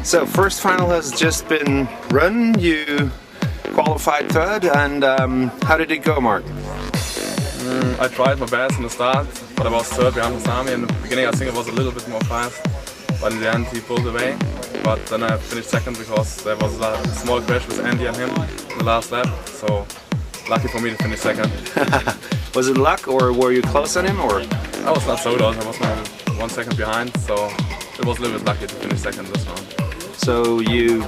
So first final has just been run. You qualified third, and how did it go, Mark? I tried my best in the start, but I was third behind Masami. In the beginning I think I was a little bit more fast, but in the end he pulled away. But then I finished second because there was a small crash with Andy and him in the last lap, so lucky for me to finish second. Was it luck, or were you close on him, or? I was not so close, I was maybe 1 second behind, so it was a little bit lucky to finish second this round. So you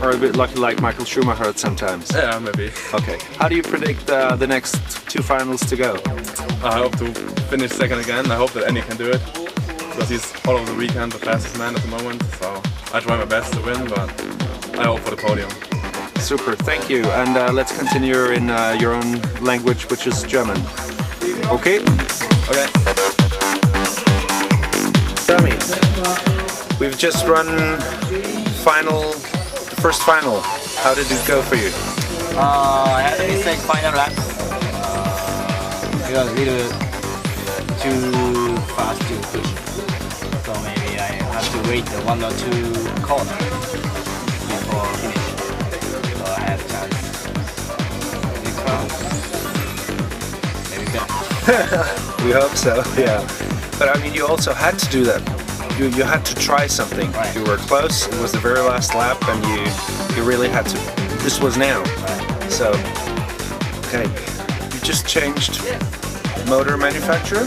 are a bit lucky like Michael Schumacher sometimes? Yeah, maybe. Okay. How do you predict the next two finals to go? I hope to finish second again. I hope that Andy can do it, because he's all over the weekend the fastest man at the moment, so I try my best to win, but I hope for the podium. Super, thank you. And let's continue in your own language, which is German. Okay? Okay. Sammy, we've just run the first final. How did it go for you? I had a mistake final lap. It was a little too fast to push. So maybe I have to wait 1 or 2 corners before finish. So I have a chance. Next round, maybe better. We hope so, yeah. But I mean, you also had to do that. You had to try something. Right. You were close. It was the very last lap, and you really had to. This was now. Right. So, okay. You just changed motor manufacturer.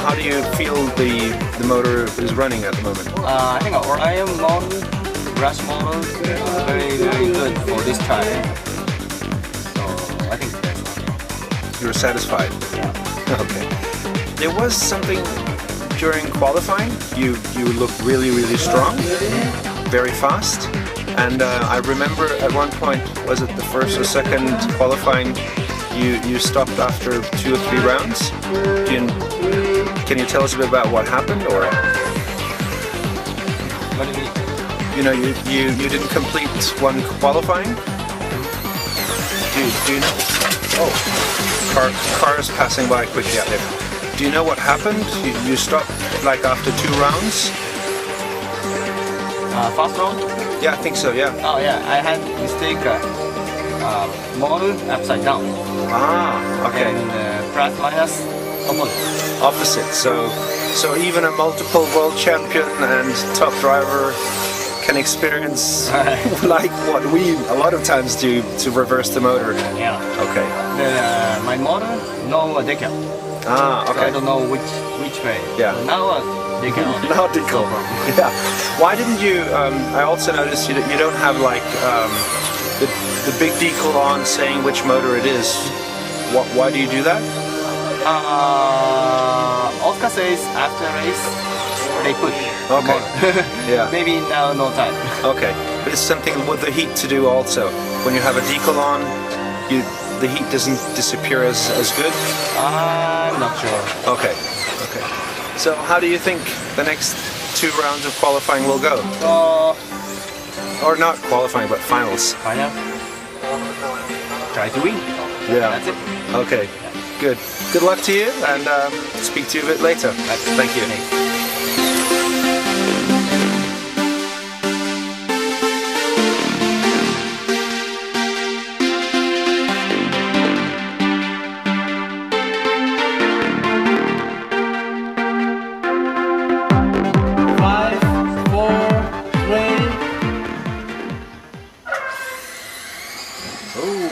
How do you feel the motor is running at the moment? I think Orion model, brush model, very good for this time. So I think that's You were satisfied. yeah. Okay. There was something during qualifying. You looked really strong, very fast. And I remember at one point, was it the first or second qualifying, you stopped after 2 or 3 rounds. Can you tell us a bit about what happened, or? What do you mean? You know, you didn't complete one qualifying. Do you know? Oh, cars passing by quickly out there. Do you know what happened? You stopped like after 2 rounds? Fast round? Yeah, I think so. Yeah. Oh yeah, I had mistake model upside down. Ah, okay. And plus minus opposite. Opposite. So even a multiple world champion and top driver can experience like what we a lot of times do to reverse the motor. Yeah. Okay. My motor no decal. Ah, So I okay. don't know which way. Yeah. So now decal. Now decal. Yeah. Why didn't you? I also noticed you don't have like the big decal on saying which motor it is. Why do you do that? Oscar says after race they push. Okay. Yeah. Maybe now no time. Okay. But it's something with the heat to do also. When you have a decal on, the heat doesn't disappear as good. I'm not sure. Okay. Okay. So how do you think the next 2 rounds of qualifying will go? Or not qualifying, but finals. Final. Try to win. Yeah. That's it. Okay. Good. Good luck to you, and speak to you a bit later. Thank you.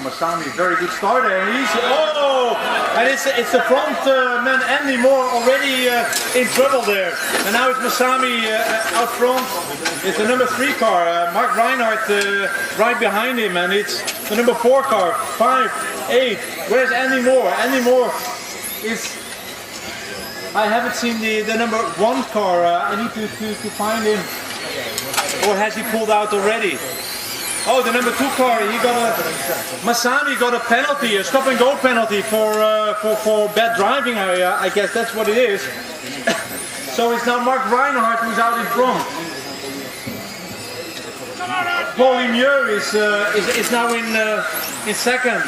Masami, very good start, and it's the front man Andy Moore already in trouble there, and now it's Masami out front. It's the number 3 car, Mark Reinhardt right behind him, and it's the number 4 car, 5, 8. Where's Andy Moore? Andy Moore is. I haven't seen the number 1 car. I need to find him, or has he pulled out already? Oh, the number 2 car, Masami got a penalty, a stop and go penalty for bad driving. I guess that's what it is. So it's now Mark Reinhardt who's out in front. Paul Lemieux is now in second.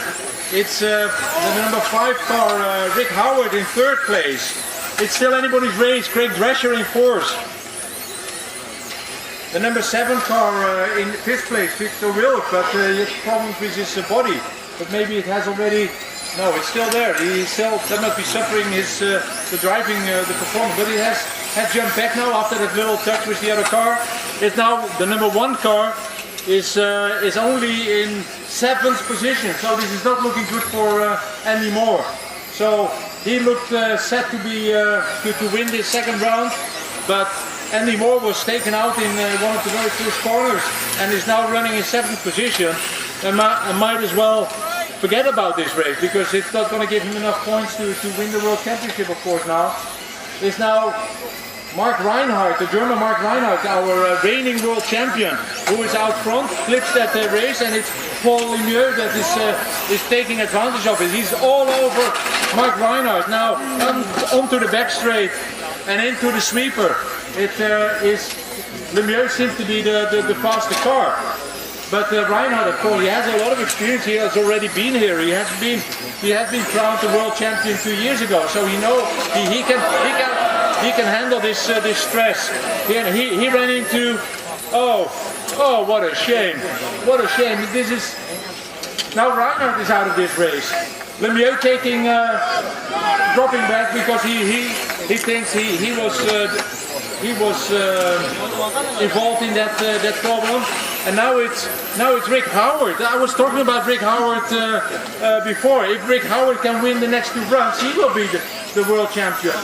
It's the number 5 car, Rick Howard, in 3rd place. It's still anybody's race. Craig Drescher in 4th. The number 7 car in 5th place, Victor Wilk, but he has problems with his body. But maybe it has already. No, it's still there. He still that must be suffering his the driving, the performance. But he has jumped back now after that little touch with the other car. It's now the number 1 car is only in 7th position. So this is not looking good for Andy Moore. So he looked set to be to win this second round, but Andy Moore was taken out in one of the very first corners and is now running in 7th position. And might as well forget about this race because it's not going to give him enough points to win the World Championship, of course. Now it's now Mark Reinhardt, the German Mark Reinhardt, our reigning world champion, who is out front, flips that race, and it's Paul Lemieux that is taking advantage of it. He's all over Mark Reinhardt now, onto the back straight and into the sweeper. Lemieux seems to be the faster car. But Reinhardt, of course, he has a lot of experience. He has already been here. He has been crowned the world champion 2 years ago. So he knows he can handle this stress. He ran into what a shame! What a shame! This is now Reinhardt is out of this race. Lemieux dropping back because he thinks he was involved in that problem. And now it's Rick Howard. I was talking about Rick Howard before. If Rick Howard can win the next 2 rounds, he will be the world champion.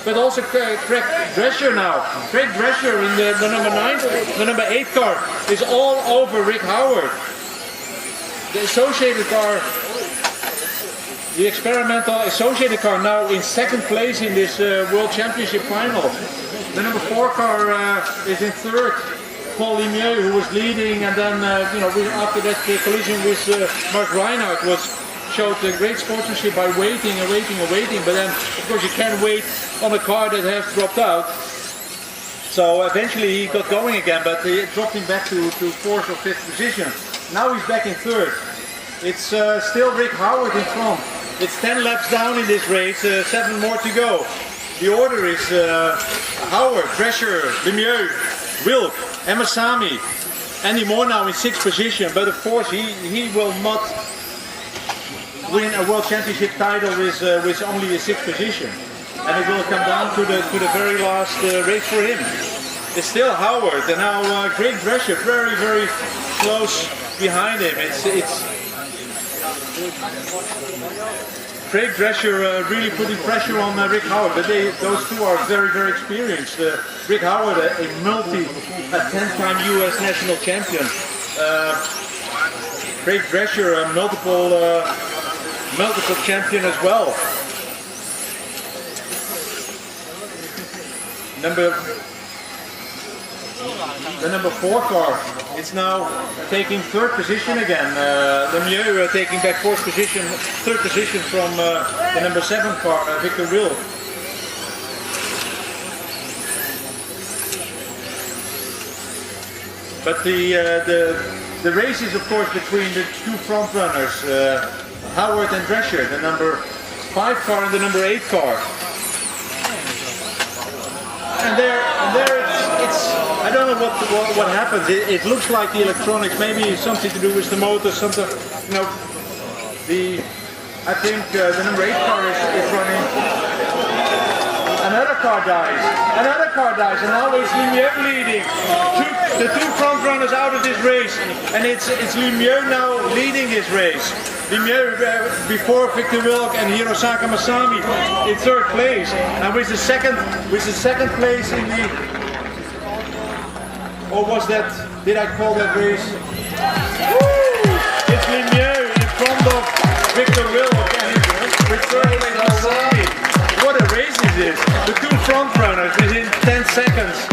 But also Craig Drescher now. Craig Drescher in the number 9, the number 8 car is all over Rick Howard. The associated car, the experimental associated car, now in 2nd place in this World Championship final. The number 4 car is in 3rd. Paul Lemieux, who was leading, and then after that collision with Mark Reinhardt showed great sportsmanship by waiting and waiting and waiting. But then, of course, you can't wait on a car that has dropped out. So eventually he got going again, but it dropped him back to 4th or 5th position. Now he's back in 3rd. It's still Rick Howard in front. It's 10 laps down in this race, 7 more to go. The order is Howard, Drescher, Lemieux, Wilk, Emasami, Andy Moore now in 6th position, but of course he will not win a World Championship title with only a 6th position, and it will come down to the very last race for him. It's still Howard, and now Craig Drescher very, very close behind him. Craig Drescher really putting pressure on Rick Howard, but those two are very, very experienced. Rick Howard, a 10-time US national champion. Craig Drescher, a multiple champion as well. The number 4 car is now taking 3rd position again. Lemieux taking back 3rd position from the number 7 car, Victor Wilk. But the race is, of course, between the 2 front runners, Howard and Drescher, the number 5 car and the number 8 car. And there it's I don't know what happens. It looks like the electronics, maybe something to do with the motor, something. I think the number 8 car is running. Another car dies, and now it's Lemieux leading. The 2 front runners out of this race, and it's Lemieux now leading his race. Lemieux before Victor Wilk and Hirosaka Masami in 3rd place, and with the second place in the. Or was that? Did I call that race? Woo! It's Lemieux in front of Victor Wilk and with 3rd place Masami. What a race is this! The 2 front runners within 10 seconds.